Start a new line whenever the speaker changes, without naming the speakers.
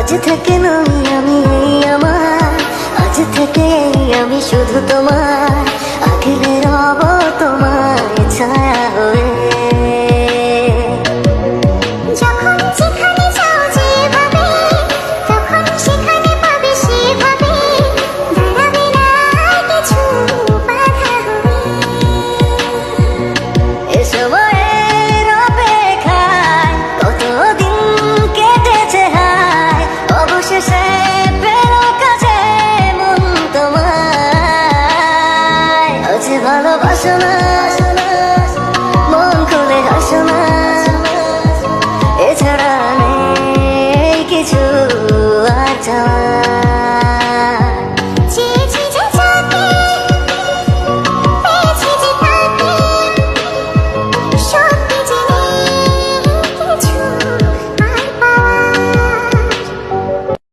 আজ থেকে নই আমি এই আমার, আজ থেকে আমি শুধু তোমার, আঁকলে রব তোমার ছায়া হয়ে। যখন যেখানে যাও যেভাবে, তখন সেখানে পাবে সেভাবে, দাঁড়াবে না কিছু বাধা হবে। এ সময়ের অপেক্ষায় কতদিন কেটেছে হায়, অবশেষে পেল কাছে মন তোমায়। আজ ভালোবাসো না, মন খুলে হাসো না, এছাড়া নেই কিছু আর চাওয়া।